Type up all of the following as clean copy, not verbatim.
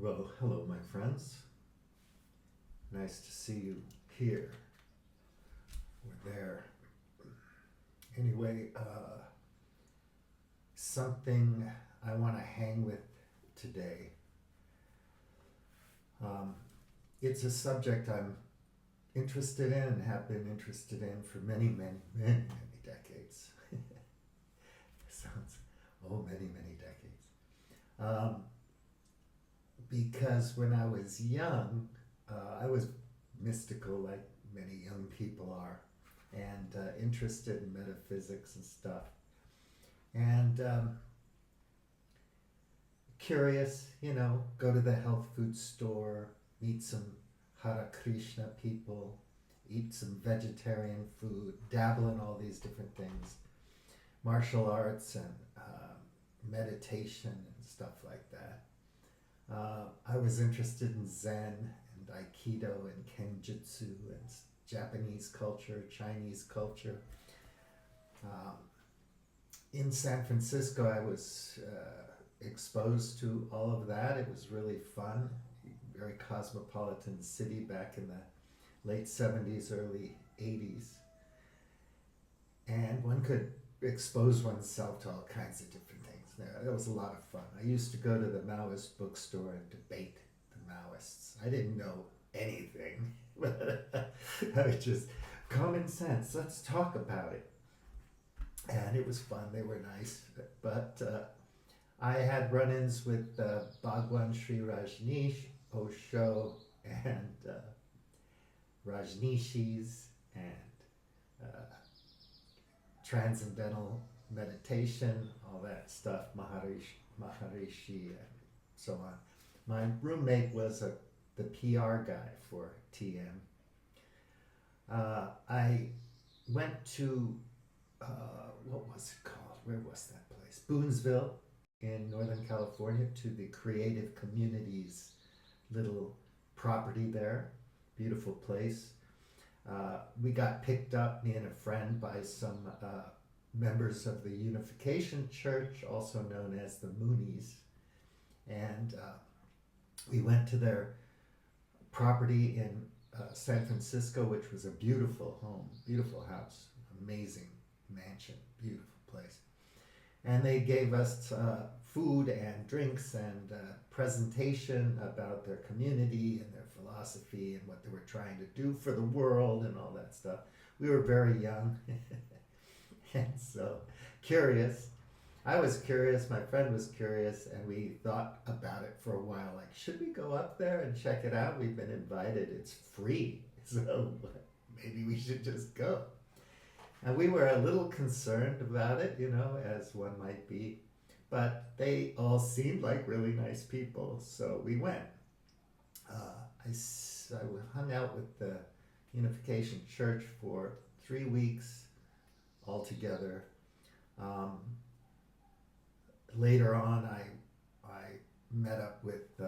Well, hello, my friends. Nice to see you here or there. Anyway, something I want to hang with today. Um, it's a subject I'm interested in and have been interested in for many, many, many, many decades. Sounds, many, many decades. Um, because when I was young, I was mystical, like many young people are, and interested in metaphysics and stuff. And curious, go to the health food store, meet some Hare Krishna people, eat some vegetarian food, dabble in all these different things, martial arts and meditation and stuff like that. I was interested in Zen and Aikido and Kenjutsu and Japanese culture, Chinese culture. Um, in San Francisco, I was exposed to all of that. It was really fun, very cosmopolitan city back in the late 70s, early 80s. And one could expose oneself to all kinds of different things there. It was a lot of fun. I used to go to the Maoist bookstore and debate the Maoists. I didn't know anything, but I was just common sense. Let's talk about it. And it was fun. They were nice. But I had run ins with Bhagwan Sri Rajneesh, Osho, and Rajneeshis, and transcendental meditation, all that stuff, Maharishi, and so on. My roommate was the PR guy for TM. I went to, what was it called? Where was that place? Boonesville in Northern California, to the Creative Communities little property there. Beautiful place. We got picked up, me and a friend, by some members of the Unification Church, also known as the Moonies. And we went to their property in San Francisco, which was a beautiful home, beautiful house, amazing mansion, beautiful place. And they gave us food and drinks and presentation about their community and their philosophy and what they were trying to do for the world and all that stuff. We were very young and so curious. I was curious, my friend was curious, and we thought about it for a while. Like, should we go up there and check it out? We've been invited, it's free, so maybe we should just go. And we were a little concerned about it, as one might be. But they all seemed like really nice people, so we went. I hung out with the Unification Church for 3 weeks altogether. Later on, I met up with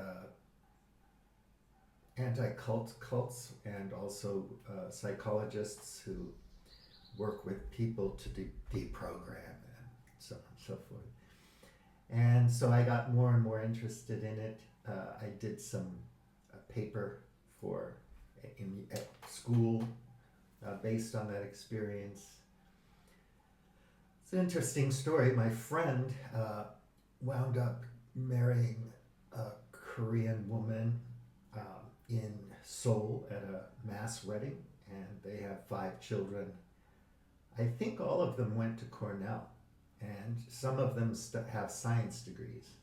anti-cult cults and also psychologists who work with people to deprogram and so on and so forth. And so I got more and more interested in it. I did some paper at school based on that experience. It's an interesting story. My friend wound up marrying a Korean woman in Seoul at a mass wedding, and they have 5 children. I think all of them went to Cornell, and some of them have science degrees.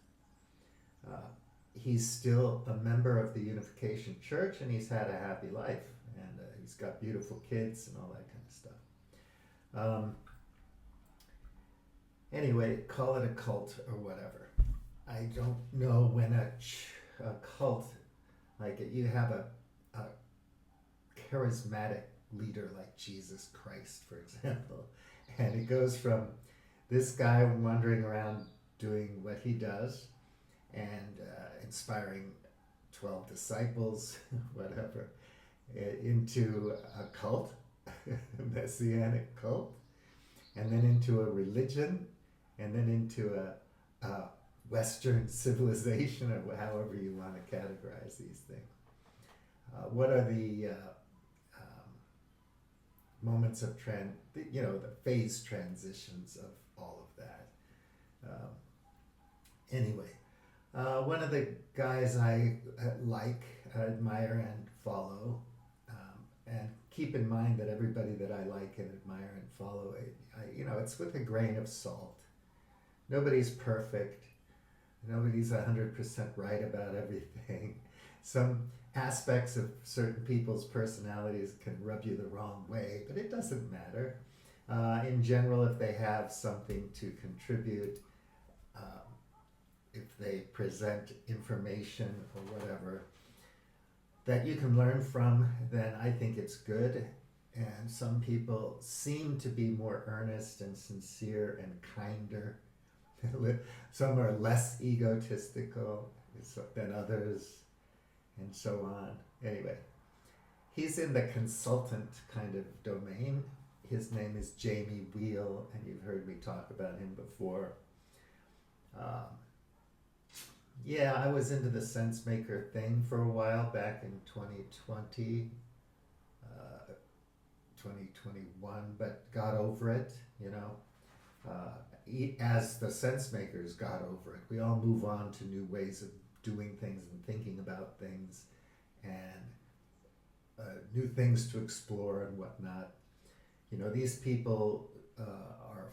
He's still a member of the Unification Church, and he's had a happy life, and he's got beautiful kids and all that kind of stuff. Anyway, call it a cult or whatever. I don't know when a cult, like you have a charismatic leader like Jesus Christ, for example, and it goes from this guy wandering around doing what he does and inspiring 12 disciples, whatever, into a cult, a messianic cult, and then into a religion, and then into a Western civilization, or however you want to categorize these things. What are the moments of the phase transitions of all of that? Um, anyway, one of the guys I like, admire, and follow, and keep in mind that everybody that I like and admire and follow, it's with a grain of salt. Nobody's perfect. Nobody's 100% right about everything. Some aspects of certain people's personalities can rub you the wrong way, but it doesn't matter. In general, if they have something to contribute, um, if they present information or whatever that you can learn from, then I think it's good. And some people seem to be more earnest and sincere and kinder. Some are less egotistical than others, and so on. Anyway, he's in the consultant kind of domain. His name is Jamie Wheel, and you've heard me talk about him before. Yeah, I was into the sense maker thing for a while back in 2020, 2021, but got over it, as the sense makers got over it. We all move on to new ways of doing things and thinking about things, and new things to explore and whatnot. These people are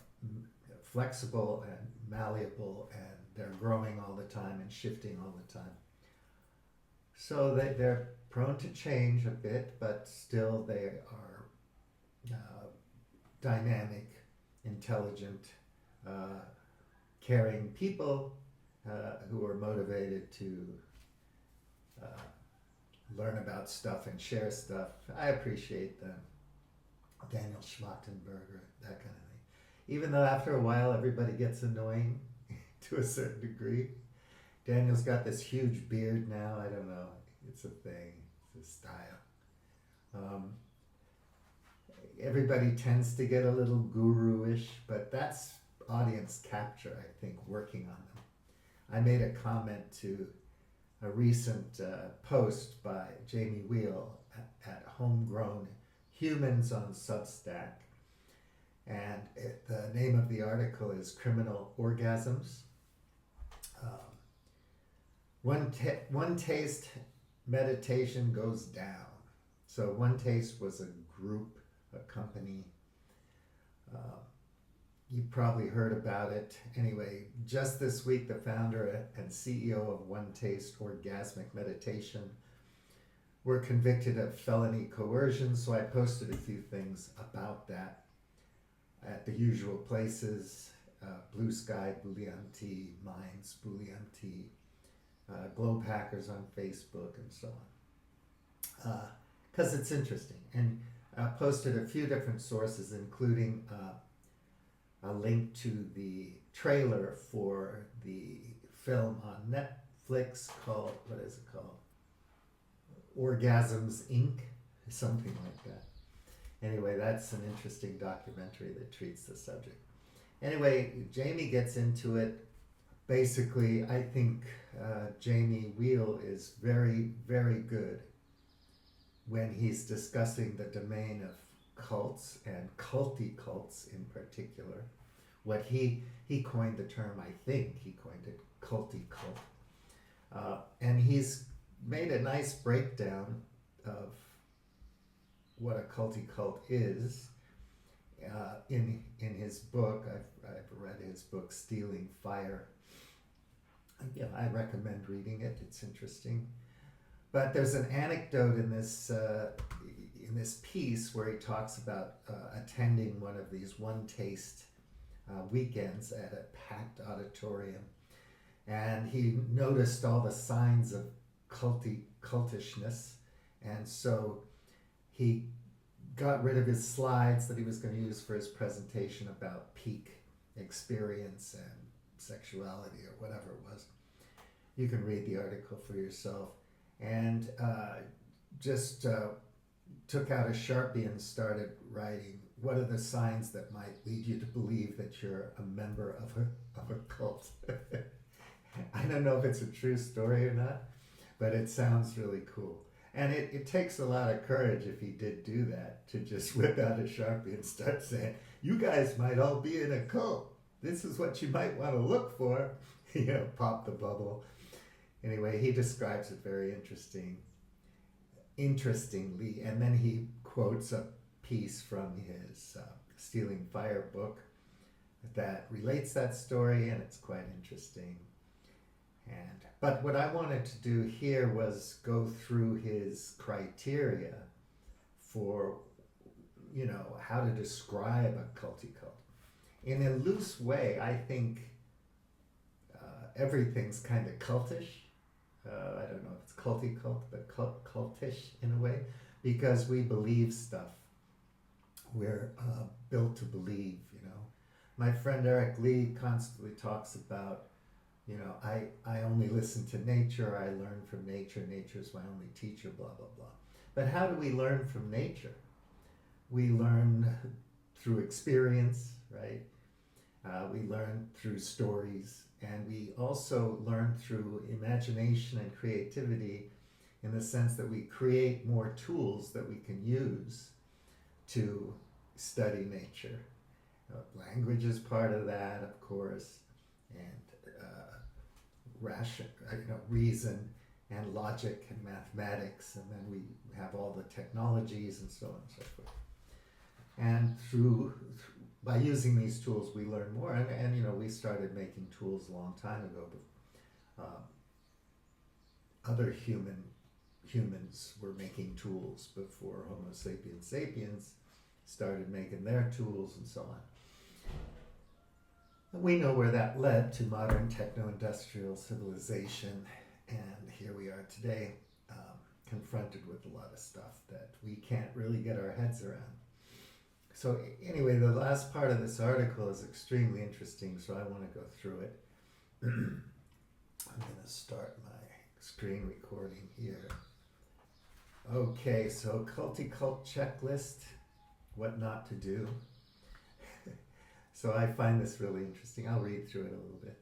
flexible and malleable, and they're growing all the time and shifting all the time. So they're prone to change a bit, but still they are dynamic, intelligent, caring people who are motivated to learn about stuff and share stuff. I appreciate them. Daniel Schmachtenberger, that kind of thing. Even though after a while everybody gets annoying to a certain degree. Daniel's got this huge beard now. I don't know. It's a thing. It's a style. Everybody tends to get a little guru-ish, but that's audience capture, I think, working on them. I made a comment to a recent post by Jamie Wheel at Homegrown Humans on Substack, and the name of the article is Criminal Orgasms. One Taste meditation goes down. So One Taste was a group, a company. You probably heard about it. Anyway, just this week, the founder and CEO of One Taste Orgasmic Meditation were convicted of felony coercion, so I posted a few things about that at the usual places, Blue Sky, Bullianti, Minds, Bullianti, Globe Hackers on Facebook, and so on. Because it's interesting. And I posted a few different sources, including a link to the trailer for the film on Netflix called, what is it called? Orgasms Inc., something like that. Anyway, that's an interesting documentary that treats the subject. Anyway, Jamie gets into it. Basically, I think Jamie Wheel is very, very good when he's discussing the domain of cults and culty cults in particular. What he coined the term, I think he coined it, culty cult. And he's made a nice breakdown of what a culty cult is in his book. I've read his book, Stealing Fire. I recommend reading it. It's interesting. But there's an anecdote in this piece where he talks about attending one of these One Taste weekends at a packed auditorium, and he noticed all the signs of cultishness, and so he got rid of his slides that he was going to use for his presentation about peak experience and sexuality or whatever it was. You can read the article for yourself. And just took out a Sharpie and started writing, what are the signs that might lead you to believe that you're a member of a cult? I don't know if it's a true story or not, but it sounds really cool. And it takes a lot of courage if he did do that to just whip out a Sharpie and start saying, you guys might all be in a cult. This is what you might want to look for. Pop the bubble. Anyway, he describes it very interestingly, and then he quotes a piece from his Stealing Fire book that relates that story, and it's quite interesting. But what I wanted to do here was go through his criteria for, how to describe a culty cult. In a loose way, I think everything's kind of cultish. I don't know if it's culty cult, but cultish in a way, because we believe stuff. We're built to believe. My friend Eric Lee constantly talks about, I only listen to nature, I learn from nature, nature is my only teacher, blah, blah, blah. But how do we learn from nature? We learn through experience, right? We learn through stories, and we also learn through imagination and creativity, in the sense that we create more tools that we can use to study nature. Language is part of that, of course, and reason and logic and mathematics, and then we have all the technologies and so on and so forth. And by using these tools, we learn more. And we started making tools a long time ago, but other humans were making tools before Homo sapiens sapiens started making their tools and so on. And we know where that led to modern techno-industrial civilization, and here we are today, confronted with a lot of stuff that we can't really get our heads around. So anyway, the last part of this article is extremely interesting, so I want to go through it. I'm going to start my screen recording here. Okay, so Culty Cult checklist, what not to do. So I find this really interesting. I'll read through it a little bit.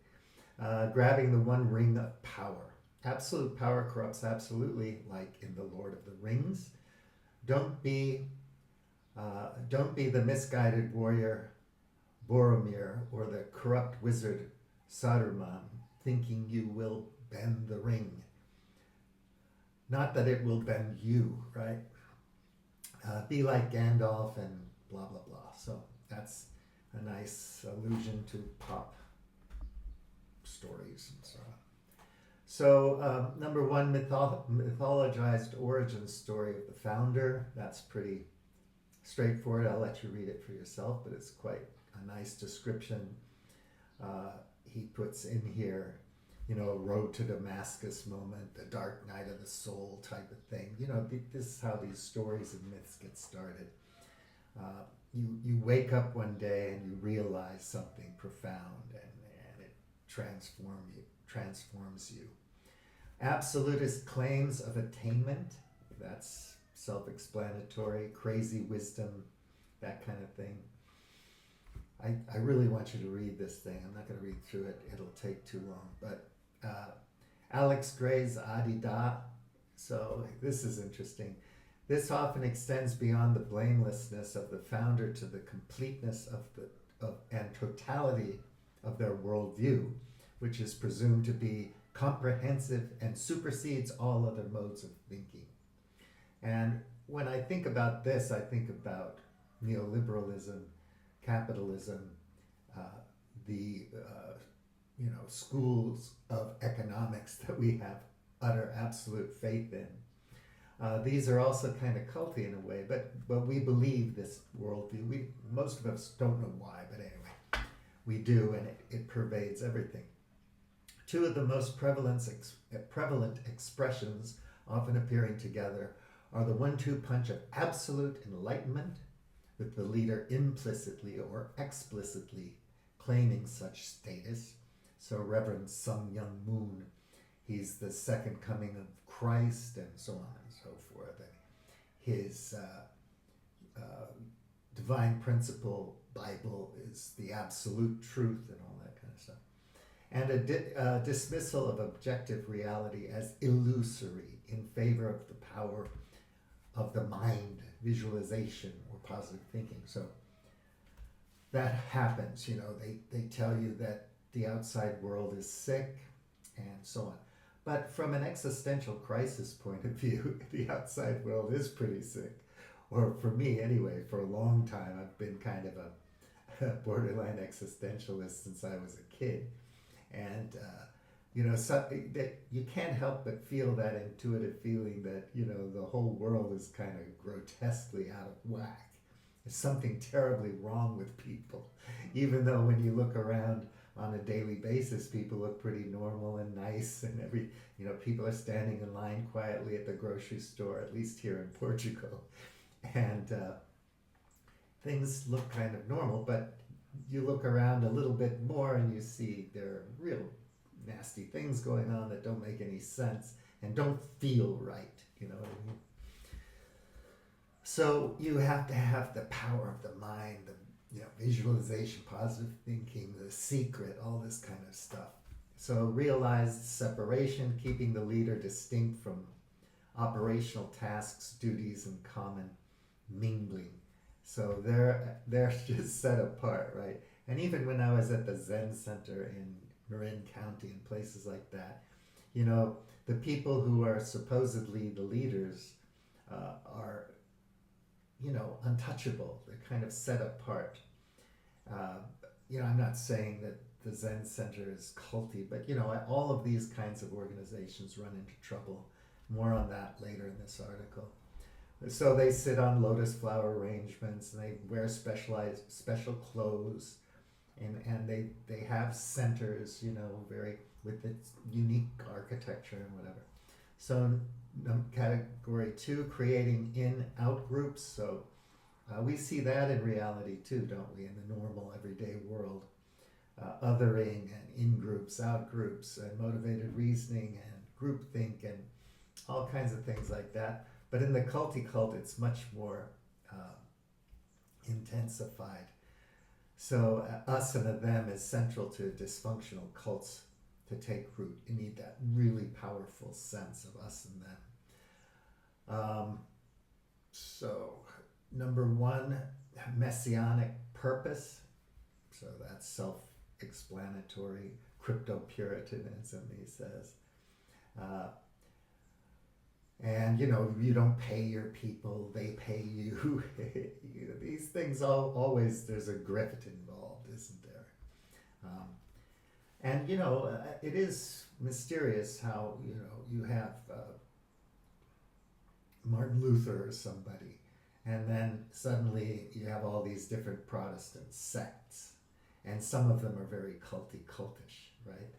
Grabbing the one ring of power. Absolute power corrupts absolutely, like in The Lord of the Rings. Don't be the misguided warrior Boromir or the corrupt wizard Saruman, thinking you will bend the ring. Not that it will bend you, right? Be like Gandalf and blah, blah, blah. So that's a nice allusion to pop stories and so on. So number one, mythologized origin story of the founder. That's pretty straightforward. I'll let you read it for yourself, but it's quite a nice description. He puts in here, a road to Damascus moment, the dark night of the soul type of thing. This is how these stories and myths get started. You wake up one day and you realize something profound, and it transforms you. Absolutist claims of attainment, that's self-explanatory. Crazy wisdom, that kind of thing. I really want you to read this thing. I'm not going to read through it. It'll take too long. But Alex Gray's Adida. So this is interesting. This often extends beyond the blamelessness of the founder to the completeness and totality of their worldview, which is presumed to be comprehensive and supersedes all other modes of thinking. And when I think about this, I think about neoliberalism, capitalism, the schools of economics that we have utter absolute faith in. These are also kind of culty in a way, but we believe this worldview. Most of us don't know why, but anyway, we do, and it pervades everything. Two of the most prevalent expressions, often appearing together, are the 1-2 punch of absolute enlightenment, with the leader implicitly or explicitly claiming such status. So Reverend Sun Myung Moon, he's the second coming of Christ, and so on and so forth. And his divine principle Bible is the absolute truth and all that kind of stuff. and a dismissal of objective reality as illusory in favor of the power of the mind, visualization, or positive thinking. So that happens, they tell you that the outside world is sick and so on. But from an existential crisis point of view, the outside world is pretty sick. Or for me anyway, for a long time, I've been kind of a borderline existentialist since I was a kid. And, so, that you can't help but feel that intuitive feeling that, the whole world is kind of grotesquely out of whack. There's something terribly wrong with people, even though when you look around on a daily basis, people look pretty normal and nice, and people are standing in line quietly at the grocery store, at least here in Portugal, and things look kind of normal. But you look around a little bit more and you see there are real nasty things going on that don't make any sense and don't feel right. You know what I mean? So you have to have the power of the mind, the visualization, positive thinking, the secret, all this kind of stuff. So realized separation, keeping the leader distinct from operational tasks, duties, and common mingling. So they're just set apart, right? And even when I was at the Zen Center in Marin County and places like that, the people who are supposedly the leaders are untouchable. They're kind of set apart. I'm not saying that the Zen Center is culty, but all of these kinds of organizations run into trouble. More on that later in this article. So they sit on lotus flower arrangements, and they wear special clothes, and they have centers, very with its unique architecture and whatever. So category 2, creating in-out groups. So we see that in reality too, don't we, in the normal everyday world. Othering and in-groups, out-groups, and motivated reasoning and groupthink and all kinds of things like that. But in the culty cult, it's much more intensified. So us and a them is central to dysfunctional cults to take root. You need that really powerful sense of us and them. So number 1, messianic purpose. So that's self-explanatory. Crypto-Puritanism, he says. And you don't pay your people, they pay you. These things always, there's a grift involved, isn't there? And it is mysterious how you have Martin Luther or somebody, and then suddenly you have all these different Protestant sects, and some of them are very cultish, right?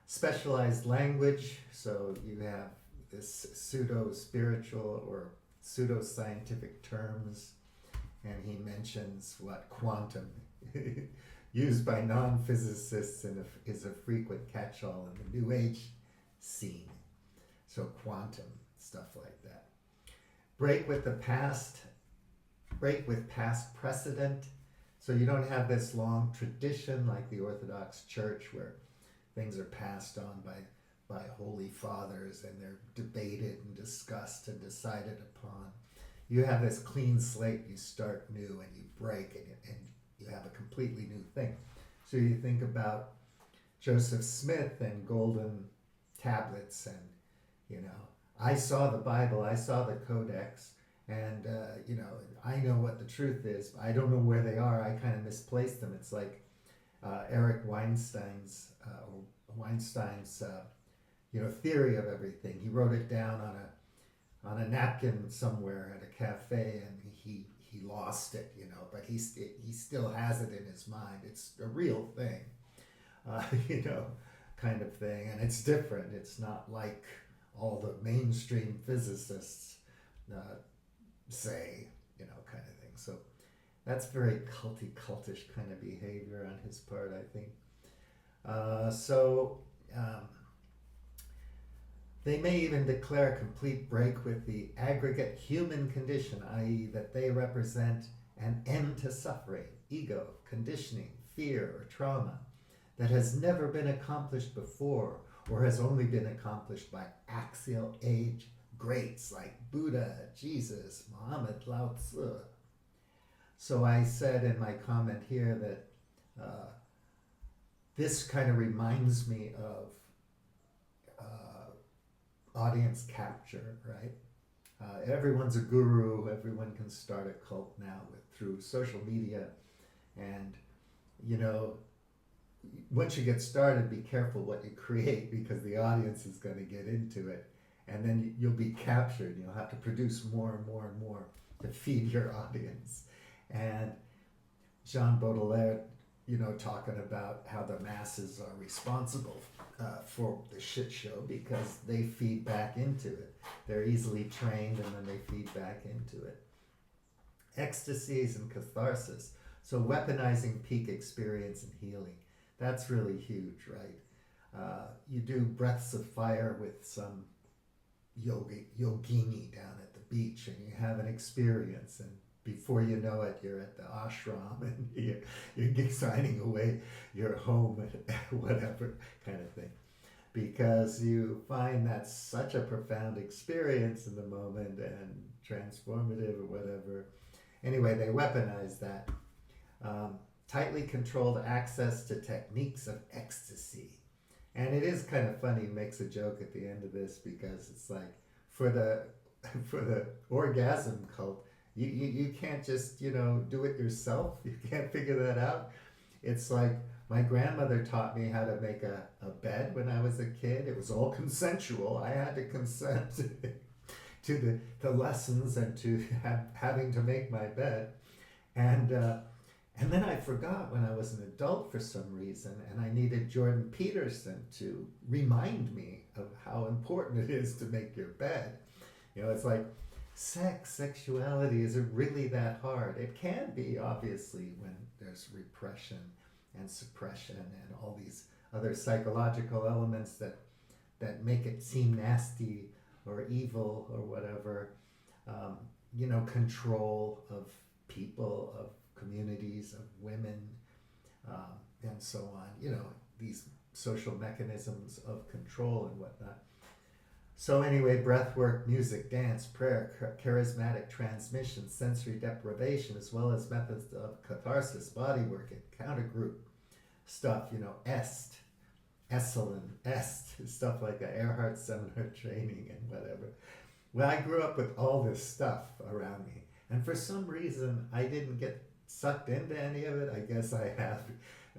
Specialized language, so you have this pseudo-spiritual or pseudo-scientific terms, and he mentions quantum, used by non-physicists and is a frequent catch-all in the New Age scene. So quantum, stuff like that. Break with past precedent. So you don't have this long tradition like the Orthodox Church where things are passed on by holy fathers and they're debated and discussed and decided upon. You have this clean slate, you start new and you break and you have a completely new thing. So you think about Joseph Smith and golden tablets and, I saw the Bible, I saw the Codex, and, I know what the truth is. I don't know where they are. I kind of misplaced them. It's like Eric Weinstein's theory of everything. He wrote it down on a napkin somewhere at a cafe, and he lost it, but he still has it in his mind. It's a real thing, kind of thing, and it's different. It's not like all the mainstream physicists say, kind of thing. So that's very cultish kind of behavior on his part, I think. They may even declare a complete break with the aggregate human condition, i.e. that they represent an end to suffering, ego, conditioning, fear, or trauma. that has never been accomplished before, or has only been accomplished by axial age greats like Buddha, Jesus, Muhammad, Lao Tzu. So I said in my comment here that this kind of reminds me of audience capture, right? Everyone's a guru. Everyone can start a cult now through social media, and you know, once you get started, be careful what you create because the audience is going to get into it, and then you'll be captured. You'll have to produce more and more and more to feed your audience. And Jean Baudelaire, talking about how the masses are responsible for the shit show because they feed back into it. They're easily trained and then they feed back into it. Ecstasies and catharsis. So weaponizing peak experience and healing. That's really huge, right? You do breaths of fire with some yogini down at the beach and you have an experience, and before you know it, you're at the ashram and you're signing away your home, whatever kind of thing. Because you find that's such a profound experience in the moment and transformative or whatever. Anyway, they weaponize that. Tightly controlled access to techniques of ecstasy. And it is kind of funny, he makes a joke at the end of this because it's like, for the orgasm cult, you can't just, do it yourself. You can't figure that out. It's like my grandmother taught me how to make a bed when I was a kid. It was all consensual. I had to consent to the lessons and to having to make my bed. And then I forgot when I was an adult for some reason, and I needed Jordan Peterson to remind me of how important it is to make your bed. It's like, sexuality, is it really that hard? It can be, obviously, when there's repression and suppression and all these other psychological elements that make it seem nasty or evil or whatever. Control of people, of communities, of women, and so on. These social mechanisms of control and whatnot. So anyway, breath work, music, dance, prayer, charismatic transmission, sensory deprivation, as well as methods of catharsis, body work, and counter group stuff, Esalen, stuff like that, Earhart seminar training and whatever. Well, I grew up with all this stuff around me. And for some reason, I didn't get sucked into any of it. I guess I have.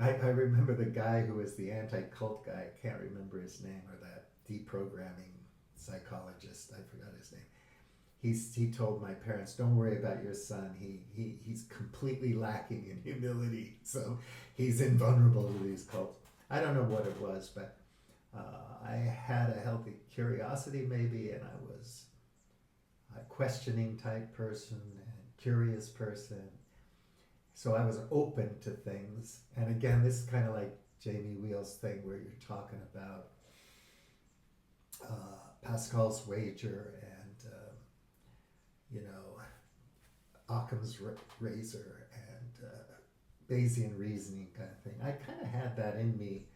I remember the guy who was the anti-cult guy. I can't remember his name, or that deprogramming psychologist. I forgot his name. He told my parents, "Don't worry about your son. He's completely lacking in humility, so he's invulnerable to these cults." I don't know what it was, but I had a healthy curiosity maybe, and I was a questioning type person and curious person. So I was open to things. And again, this is kind of like Jamie Wheel's thing where you're talking about Pascal's wager and Occam's razor and Bayesian reasoning kind of thing. I kind of had that in me,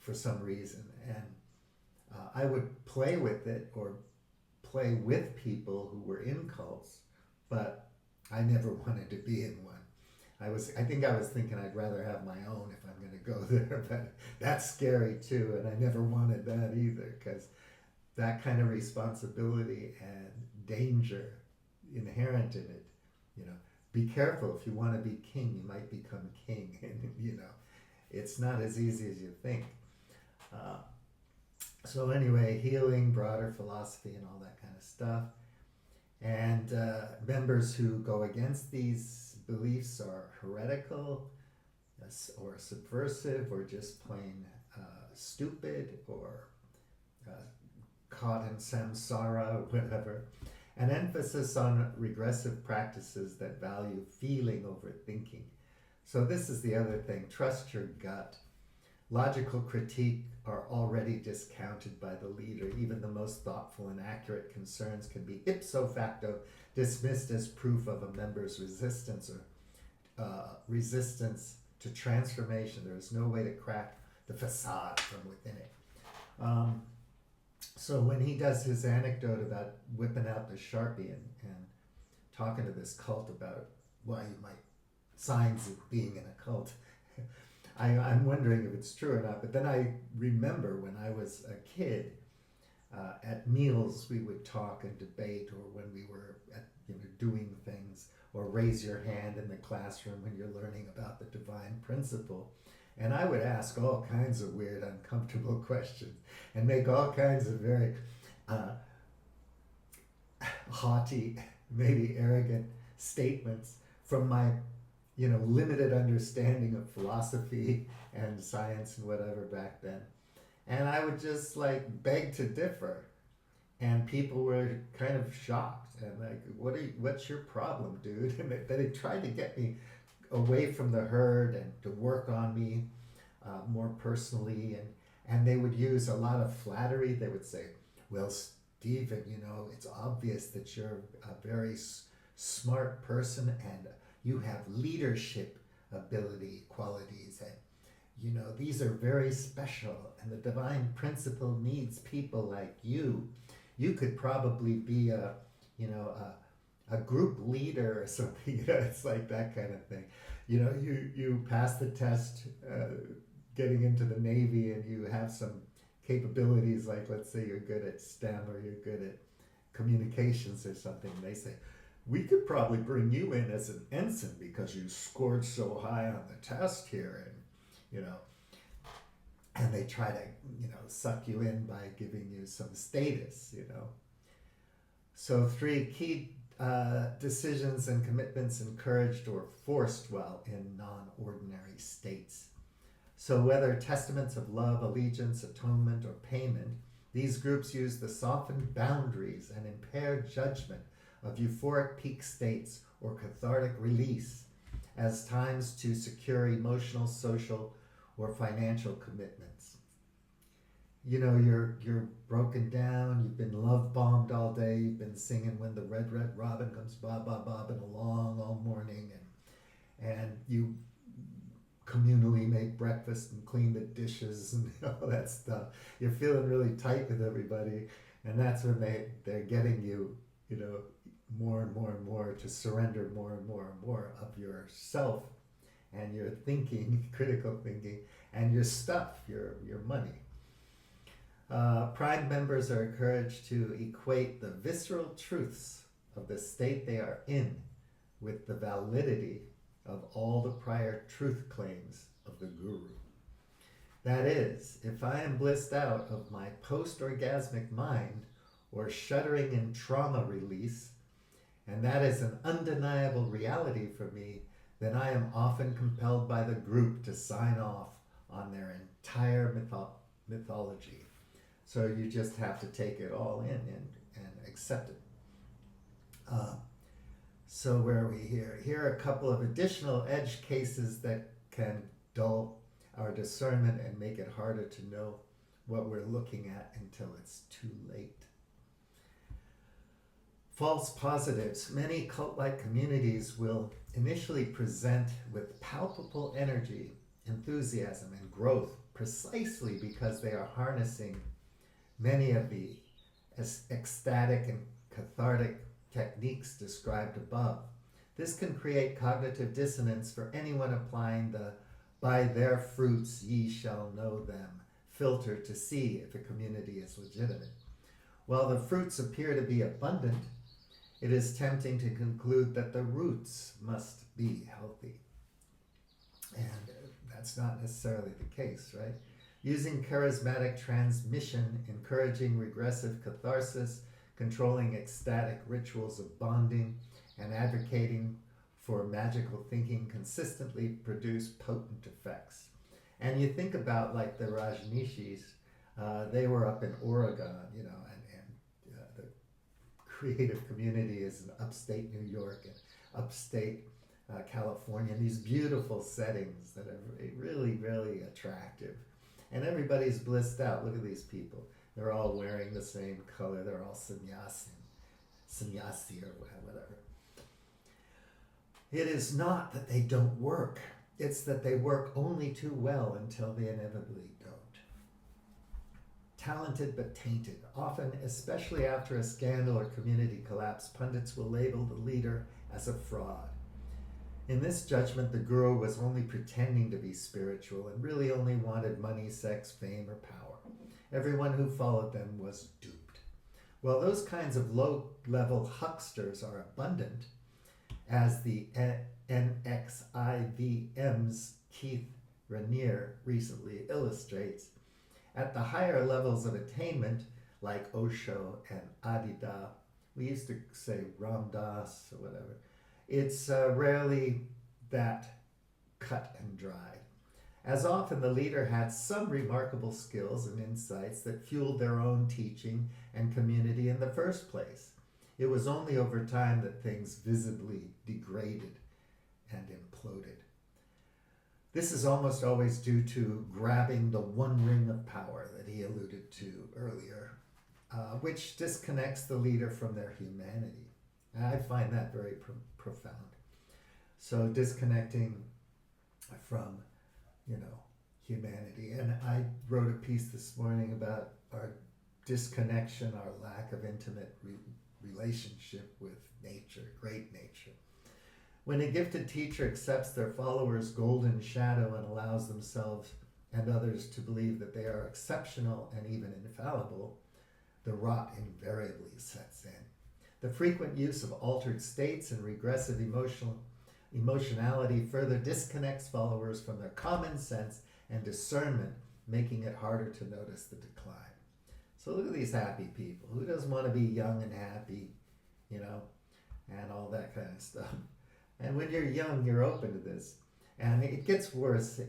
for some reason. And I would play with it or play with people who were in cults, but I never wanted to be in one. I think I was thinking I'd rather have my own if I'm going to go there, but that's scary too, and I never wanted that either, because that kind of responsibility and danger inherent in it, be careful. If you want to be king, you might become king, and it's not as easy as you think. So anyway, healing, broader philosophy and all that kind of stuff. And members who go against these beliefs are heretical or subversive or just plain stupid or caught in samsara or whatever. An emphasis on regressive practices that value feeling over thinking. So this is the other thing. Trust your gut. Logical critique are already discounted by the leader. Even the most thoughtful and accurate concerns can be ipso facto dismissed as proof of a member's resistance or resistance to transformation. There is no way to crack the facade from within it. Um, so when he does his anecdote about whipping out the Sharpie and talking to this cult about why you might, signs of being in a cult, I'm wondering if it's true or not. But then I remember when I was a kid, at meals we would talk and debate, or when we were at, doing things, or raise your hand in the classroom when you're learning about the divine principle. And I would ask all kinds of weird, uncomfortable questions and make all kinds of very haughty, maybe arrogant statements from my, limited understanding of philosophy and science and whatever back then. And I would just like beg to differ. And people were kind of shocked and like, what's your problem, dude? And they tried to get me away from the herd and to work on me more personally. And they would use a lot of flattery. They would say, well, Stephen, it's obvious that you're a very smart person and you have leadership ability qualities. And, these are very special. And the divine principle needs people like you. You could probably be a group leader or something. It's like that kind of thing. You pass the test, getting into the Navy, and you have some capabilities, like let's say you're good at STEM or you're good at communications or something. And they say, we could probably bring you in as an ensign because you scored so high on the test here, and and they try to suck you in by giving you some status. So 3 key decisions and commitments encouraged or forced while in non-ordinary states. So whether testaments of love, allegiance, atonement, or payment, these groups use the softened boundaries and impaired judgment of euphoric peak states or cathartic release as times to secure emotional, social, or financial commitments. You're broken down, you've been love bombed all day, you've been singing When the Red Robin Comes bobbing along all morning, and you communally make breakfast and clean the dishes and all that stuff. You're feeling really tight with everybody, and that's when they're getting you, more and more and more to surrender more and more and more of yourself and your thinking, critical thinking, and your stuff, your money. Prime members are encouraged to equate the visceral truths of the state they are in with the validity of all the prior truth claims of the guru. That is, if I am blissed out of my post-orgasmic mind or shuddering in trauma release, and that is an undeniable reality for me, then I am often compelled by the group to sign off on their entire mythology. So you just have to take it all in and accept it. So where are we here? Here are a couple of additional edge cases that can dull our discernment and make it harder to know what we're looking at until it's too late. False positives. Many cult-like communities will initially present with palpable energy, enthusiasm, and growth precisely because they are harnessing many of the ecstatic and cathartic techniques described above. This can create cognitive dissonance for anyone applying the "by their fruits ye shall know them" filter to see if a community is legitimate. While the fruits appear to be abundant, it is tempting to conclude that the roots must be healthy. And that's not necessarily the case, right? Using charismatic transmission, encouraging regressive catharsis, controlling ecstatic rituals of bonding, and advocating for magical thinking consistently produce potent effects. And you think about like the Rajneeshis, they were up in Oregon, and the creative community is in upstate New York and upstate California, and these beautiful settings that are really, really attractive. And everybody's blissed out. Look at these people. They're all wearing the same color. They're all sannyasi or whatever. It is not that they don't work. It's that they work only too well until they inevitably don't. Talented but tainted. Often, especially after a scandal or community collapse, pundits will label the leader as a fraud. In this judgment, the guru was only pretending to be spiritual and really only wanted money, sex, fame, or power. Everyone who followed them was duped. Well, those kinds of low-level hucksters are abundant, as the NXIVM's Keith Raniere recently illustrates. At the higher levels of attainment, like Osho and Adida, we used to say Ram Dass or whatever, it's rarely that cut and dried. As often, the leader had some remarkable skills and insights that fueled their own teaching and community in the first place. It was only over time that things visibly degraded and imploded. This is almost always due to grabbing the one ring of power that he alluded to earlier, which disconnects the leader from their humanity. And I find that very profound. So disconnecting from, humanity. And I wrote a piece this morning about our disconnection, our lack of intimate relationship with nature, great nature. When a gifted teacher accepts their followers' golden shadow and allows themselves and others to believe that they are exceptional and even infallible, the rot invariably sets in. The frequent use of altered states and regressive emotionality further disconnects followers from their common sense and discernment, making it harder to notice the decline. So look at these happy people. Who doesn't want to be young and happy, and all that kind of stuff? And when you're young, you're open to this. And it gets worse.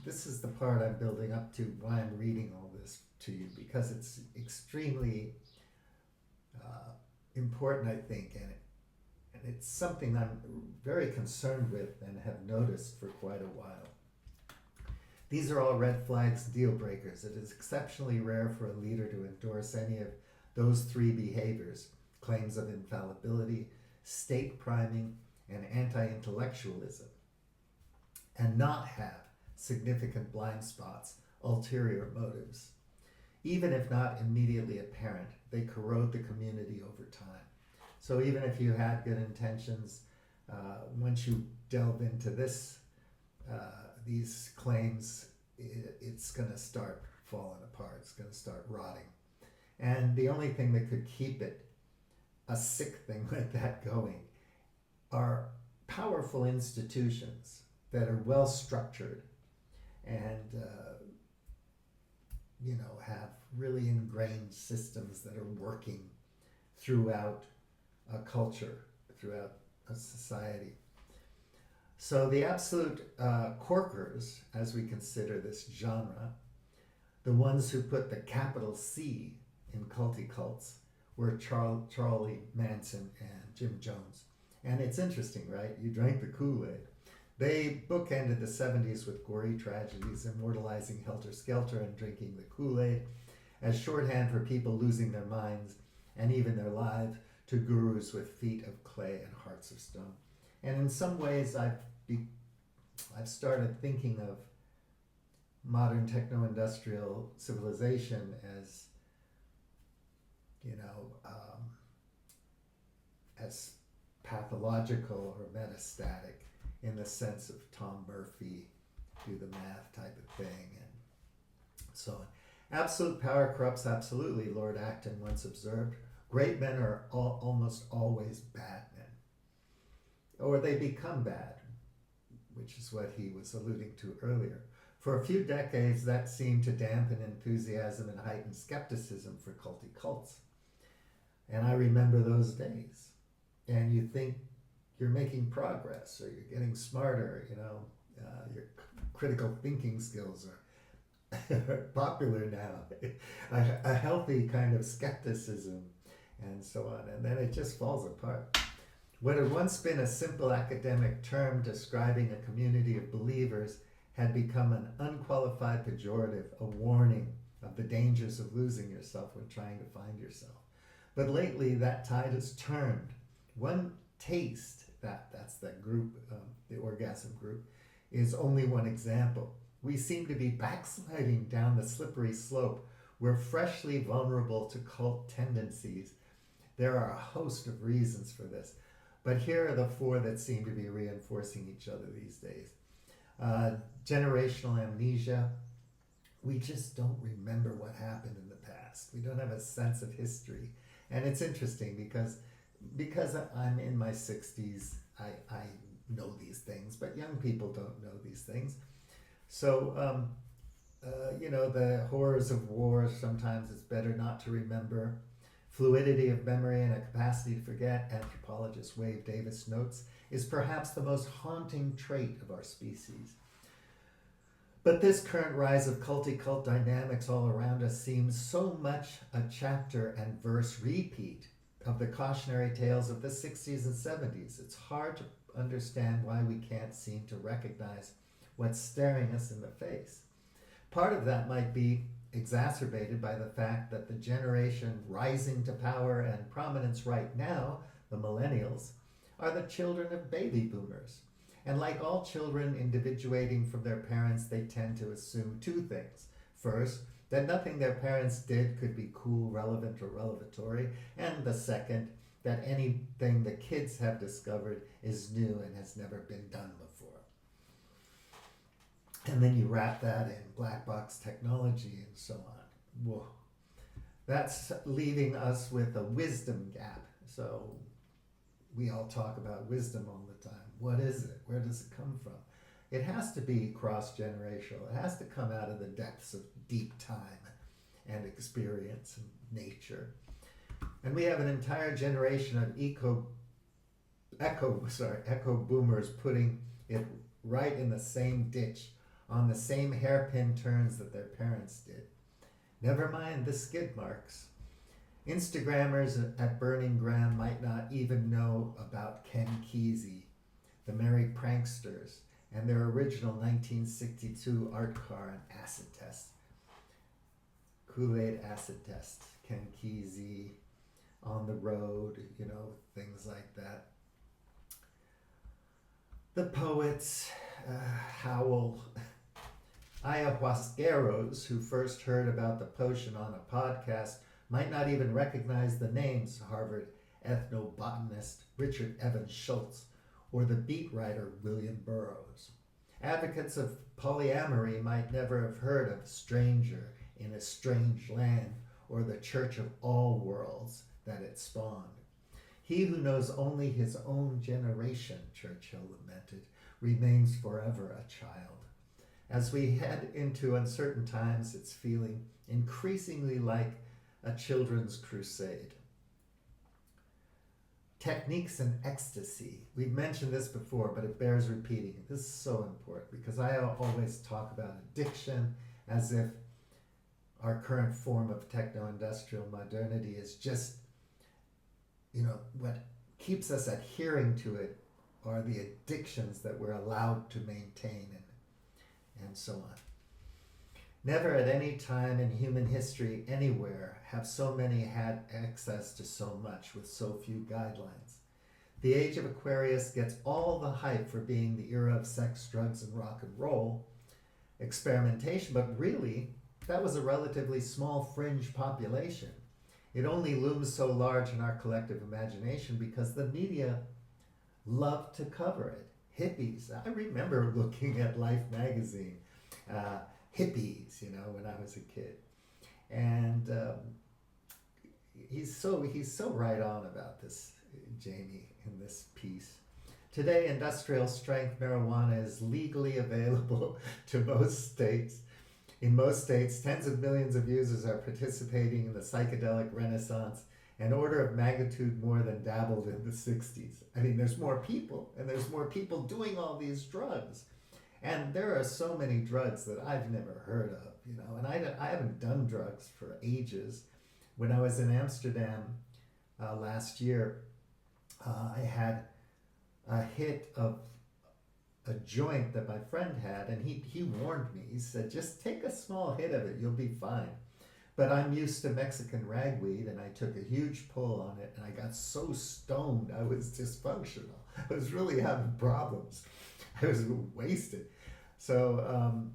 This is the part I'm building up to, why I'm reading all this to you, because it's extremely important, I think, and it's something I'm very concerned with and have noticed for quite a while. These are all red flags, deal breakers. It is exceptionally rare for a leader to endorse any of those three behaviors: claims of infallibility, state priming, and anti-intellectualism, and not have significant blind spots, ulterior motives. Even if not immediately apparent, they corrode the community over time. So even if you had good intentions, once you delve into these claims, it's going to start falling apart. It's going to start rotting. And the only thing that could keep it, a sick thing like that, going are powerful institutions that are well structured and have really ingrained systems that are working throughout a culture, throughout a society. So the absolute corkers, as we consider this genre, the ones who put the capital C in Culty Cults, were Charlie Manson and Jim Jones. And it's interesting, right? You drank the Kool-Aid. They bookended the 70s with gory tragedies, immortalizing Helter Skelter and drinking the Kool-Aid as shorthand for people losing their minds and even their lives to gurus with feet of clay and hearts of stone. And in some ways, I've started thinking of modern techno-industrial civilization as, as pathological or metastatic, in the sense of Tom Murphy, do the math type of thing, and so on. Absolute power corrupts absolutely, Lord Acton once observed. Great men are almost always bad men. Or they become bad, which is what he was alluding to earlier. For a few decades, that seemed to dampen enthusiasm and heighten skepticism for culty cults. And I remember those days. And you think you're making progress, or you're getting smarter, your critical thinking skills are popular now. A healthy kind of skepticism and so on. And then it just falls apart. What had once been a simple academic term describing a community of believers had become an unqualified pejorative, a warning of the dangers of losing yourself when trying to find yourself. But lately that tide has turned. One taste, that's that group, the orgasm group, is only one example. We seem to be backsliding down the slippery slope. We're freshly vulnerable to cult tendencies. There are a host of reasons for this, but here are the four that seem to be reinforcing each other these days. Generational amnesia. We just don't remember what happened in the past. We don't have a sense of history. And it's interesting because I'm in my 60s, I know these things, but young people don't know these things. So, the horrors of war, sometimes it's better not to remember. Fluidity of memory and a capacity to forget, anthropologist Wade Davis notes, is perhaps the most haunting trait of our species. But this current rise of culty cult dynamics all around us seems so much a chapter and verse repeat of the cautionary tales of the 60s and 70s. It's hard to understand why we can't seem to recognize what's staring us in the face. Part of that might be exacerbated by the fact that the generation rising to power and prominence right now, the millennials, are the children of baby boomers. And like all children individuating from their parents, they tend to assume two things. First, that nothing their parents did could be cool, relevant, or revelatory. And the second, that anything the kids have discovered is new and has never been done before. And then you wrap that in black box technology and so on. Whoa. That's leaving us with a wisdom gap. So we all talk about wisdom all the time. What is it? Where does it come from? It has to be cross-generational. It has to come out of the depths of deep time and experience and nature. And we have an entire generation of echo boomers putting it right in the same ditch, on the same hairpin turns that their parents did. Never mind the skid marks. Instagrammers at Burning Graham might not even know about Ken Kesey, the Merry Pranksters, and their original 1962 art car and acid test. Kool-Aid acid test, Ken Kesey, On the Road, things like that. The poets, Howell, ayahuasqueros who first heard about the potion on a podcast might not even recognize the names Harvard ethnobotanist Richard Evans Schultz or the beat writer William Burroughs. Advocates of polyamory might never have heard of Stranger in a Strange Land or the Church of All Worlds that it spawned. He who knows only his own generation, Churchill lamented, remains forever a child. As we head into uncertain times, it's feeling increasingly like a children's crusade. Techniques and ecstasy. We've mentioned this before, but it bears repeating. This is so important because I always talk about addiction as if our current form of techno-industrial modernity is just, what keeps us adhering to it are the addictions that we're allowed to maintain and so on. Never at any time in human history anywhere have so many had access to so much with so few guidelines. The age of Aquarius gets all the hype for being the era of sex, drugs, and rock and roll experimentation, but really, that was a relatively small fringe population. It only looms so large in our collective imagination because the media loved to cover it. Hippies. I remember looking at Life magazine, hippies, when I was a kid. And he's so right on about this, Jamie, in this piece. Today, industrial strength marijuana is legally available to most states. In most states, tens of millions of users are participating in the psychedelic renaissance, an order of magnitude more than dabbled in the 60s. I mean, there's more people, and there's more people doing all these drugs. And there are so many drugs that I've never heard of, and I haven't done drugs for ages. When I was in Amsterdam last year, I had a hit of a joint that my friend had, and he warned me. He said, just take a small hit of it, you'll be fine. But I'm used to Mexican ragweed, and I took a huge pull on it, and I got so stoned I was dysfunctional. I was really having problems. I was wasted. So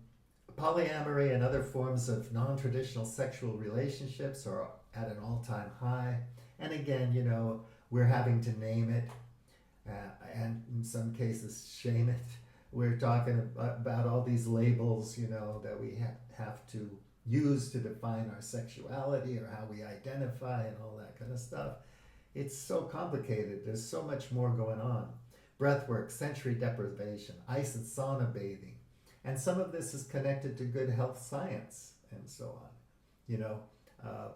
polyamory and other forms of non-traditional sexual relationships are at an all-time high. And again, we're having to name it, and in some cases shame it. We're talking about all these labels, that we have to use to define our sexuality or how we identify and all that kind of stuff. It's so complicated. There's so much more going on. Breathwork, sensory deprivation, ice and sauna bathing. And some of this is connected to good health science and so on. Uh,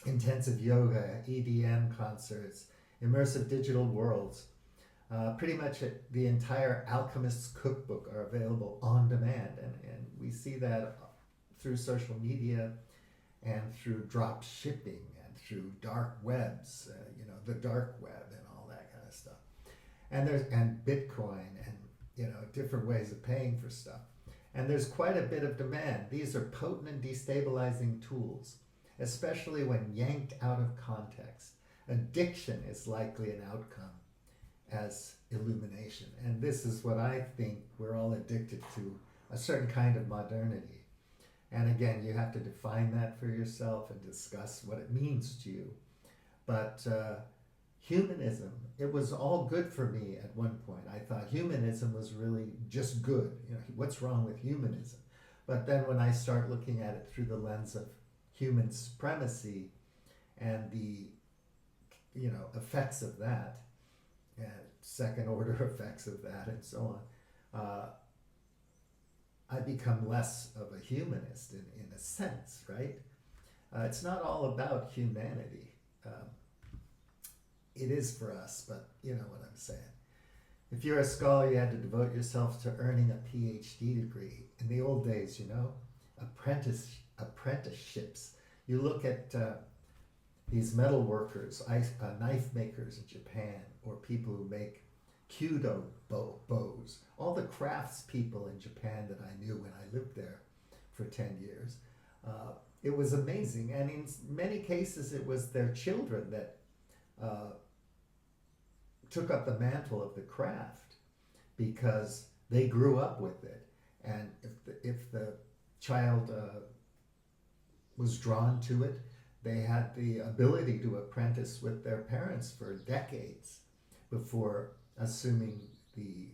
intensive yoga, EDM concerts, immersive digital worlds. Pretty much the entire Alchemist's Cookbook are available on demand. And we see that through social media and through drop shipping and through dark webs, the dark web and all that kind of stuff. And Bitcoin and different ways of paying for stuff. And there's quite a bit of demand. These are potent and destabilizing tools, especially when yanked out of context. Addiction is likely an outcome as illumination. And this is what I think we're all addicted to, a certain kind of modernity. And again, you have to define that for yourself and discuss what it means to you. But humanism, it was all good for me at one point. I thought humanism was really just good. What's wrong with humanism? But then when I start looking at it through the lens of human supremacy and the effects of that, and second order effects of that and so on, I become less of a humanist in a sense, right? It's not all about humanity. It is for us, but you know what I'm saying. If you're a scholar, you had to devote yourself to earning a PhD degree. In the old days, apprenticeships. You look at these metal workers, knife makers in Japan, or people who make Kyudo bows. All the crafts people in Japan that I knew when I lived there for 10 years. It was amazing. And in many cases, it was their children that took up the mantle of the craft because they grew up with it. And if the child was drawn to it, they had the ability to apprentice with their parents for decades before assuming the,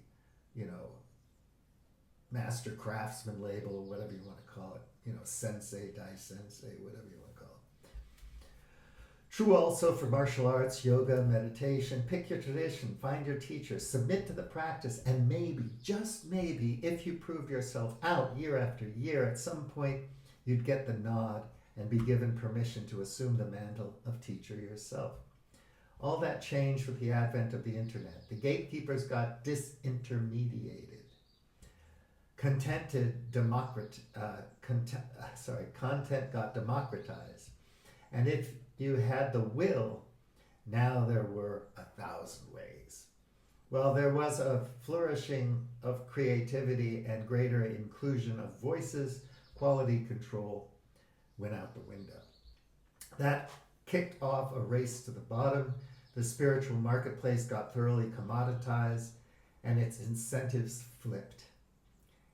master craftsman label or whatever you want to call it, sensei, dai sensei, whatever you want to call it. True also for martial arts, yoga, meditation. Pick your tradition, find your teacher, submit to the practice, and maybe, just maybe, if you prove yourself out year after year, at some point you'd get the nod and be given permission to assume the mantle of teacher yourself. All that changed with the advent of the internet. The gatekeepers got disintermediated. Content got democratized. And if you had the will, now there were 1,000 ways. Well, there was a flourishing of creativity and greater inclusion of voices. Quality control went out the window. That kicked off a race to the bottom. The spiritual marketplace got thoroughly commoditized, and its incentives flipped.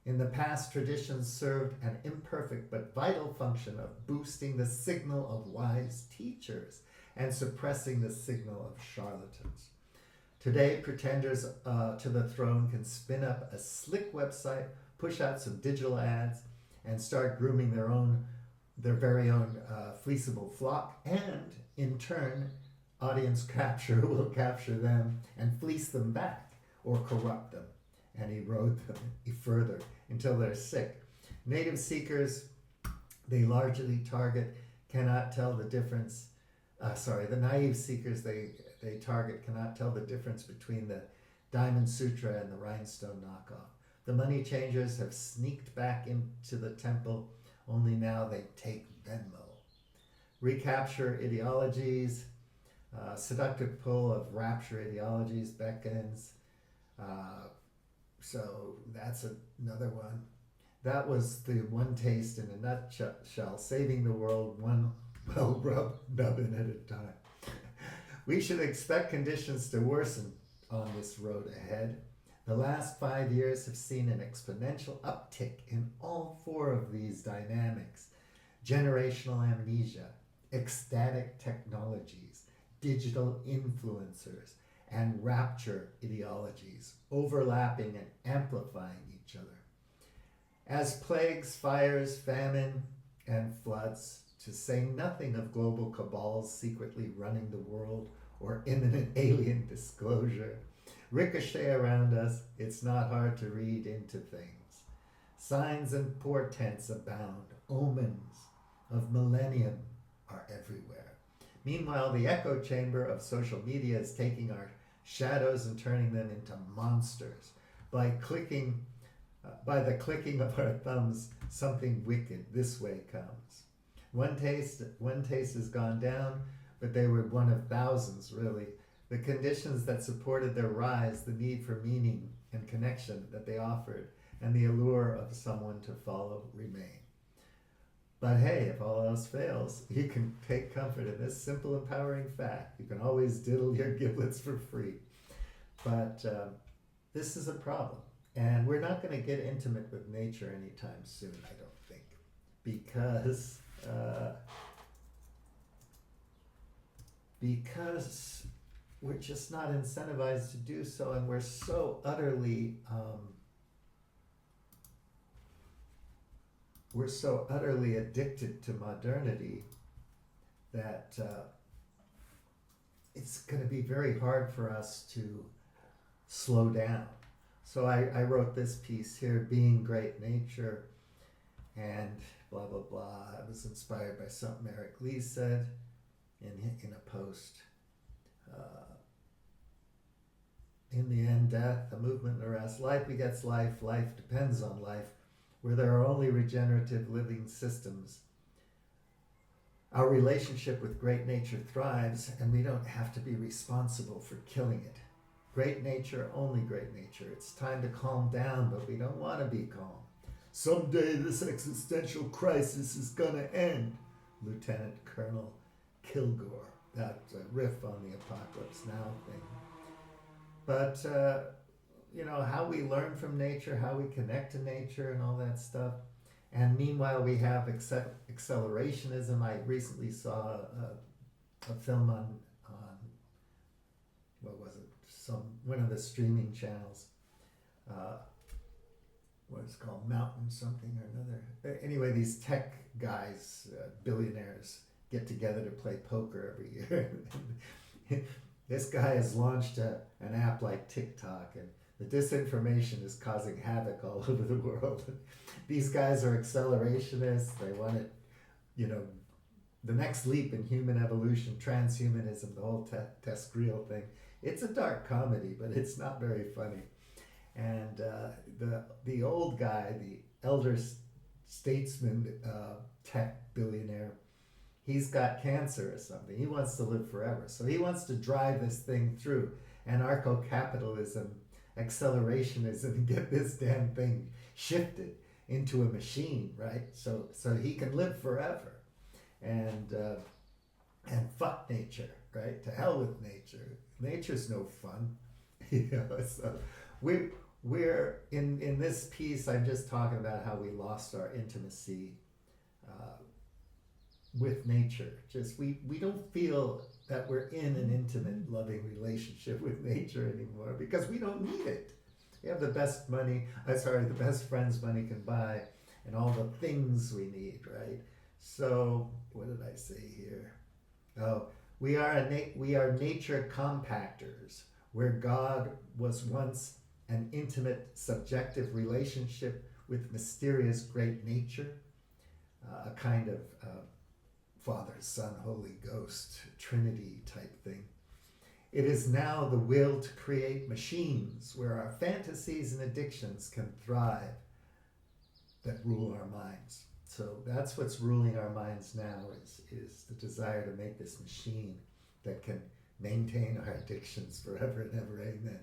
In the past, traditions served an imperfect but vital function of boosting the signal of wise teachers and suppressing the signal of charlatans. Today, pretenders to the throne can spin up a slick website, push out some digital ads, and start grooming their very own fleeceable flock, and in turn, audience capture will capture them and fleece them back or corrupt them and erode them further until they're sick. Native seekers, they largely target, cannot tell the difference. The naive seekers they target cannot tell the difference between the Diamond Sutra and the Rhinestone knockoff. The money changers have sneaked back into the temple, only now they take Venmo. Recapture ideologies, seductive pull of rapture ideologies beckons. So that's another one. That was the one taste in a nutshell, saving the world one well-rubbed nubbin at a time. We should expect conditions to worsen on this road ahead. The last 5 years have seen an exponential uptick in all four of these dynamics: generational amnesia, ecstatic technologies, digital influencers, and rapture ideologies overlapping and amplifying each other. As plagues, fires, famine, and floods, to say nothing of global cabals secretly running the world or imminent alien disclosure, ricochet around us, it's not hard to read into things. Signs and portents abound, omens of millennium are everywhere. Meanwhile, the echo chamber of social media is taking our shadows and turning them into monsters. By clicking, by the clicking of our thumbs, something wicked this way comes. One taste has gone down, but they were one of thousands, really. The conditions that supported their rise, the need for meaning and connection that they offered, and the allure of someone to follow remain. But hey, if all else fails, you can take comfort in this simple, empowering fact. You can always diddle your giblets for free. But this is a problem. And we're not going to get intimate with nature anytime soon, I don't think. Because we're just not incentivized to do so, and we're so utterly addicted to modernity that it's going to be very hard for us to slow down. So I wrote this piece here, Being Great Nature, and blah, blah, blah. I was inspired by something Eric Lee said in a post. In the end, death, a movement, and the rest. Life begets life, life depends on life. Where there are only regenerative living systems, our relationship with great nature thrives, and we don't have to be responsible for killing it. Great nature, only great nature. It's time to calm down, but we don't want to be calm. Someday this existential crisis is gonna end. Lieutenant Colonel Kilgore. That's a riff on the Apocalypse Now thing. But how we learn from nature, how we connect to nature, and all that stuff. And meanwhile, we have accelerationism. I recently saw a film on what was it? One of the streaming channels. What is it called? Mountain something or another. Anyway, these tech guys, billionaires, get together to play poker every year. This guy has launched an app like TikTok, and the disinformation is causing havoc all over the world. These guys are accelerationists. They want it, the next leap in human evolution, transhumanism, the whole TESCREAL thing. It's a dark comedy, but it's not very funny. And the old guy, the elder statesman, tech billionaire, he's got cancer or something. He wants to live forever. So he wants to drive this thing through. Anarcho-capitalism, accelerationism, get this damn thing shifted into a machine, right? So he can live forever. And fuck nature, right? To hell with nature. Nature's no fun. So we're in this piece, I'm just talking about how we lost our intimacy with nature. Just we don't feel that we're in an intimate, loving relationship with nature anymore because we don't need it. We have the best friends money can buy, and all the things we need, right? So what did I say here? Oh, we are nature compactors, where God was once an intimate, subjective relationship with mysterious great nature, a kind of Father, Son, Holy Ghost, Trinity type thing. It is now the will to create machines where our fantasies and addictions can thrive that rule our minds. So that's what's ruling our minds now is the desire to make this machine that can maintain our addictions forever and ever. Amen.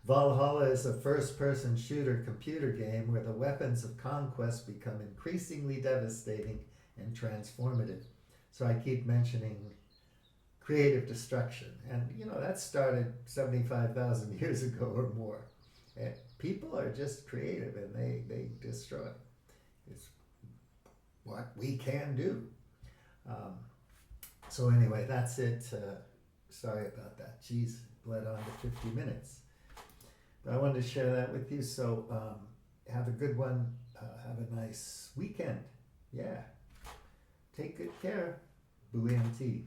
Valhalla is a first-person shooter computer game where the weapons of conquest become increasingly devastating and transformative. So I keep mentioning creative destruction. And, that started 75,000 years ago or more. And people are just creative and they destroy. It's what we can do. Um, so anyway, that's it. Sorry about that. Jeez, bled on to 50 minutes. But I wanted to share that with you. So have a good one. Have a nice weekend. Yeah. Take good care. Boo MT.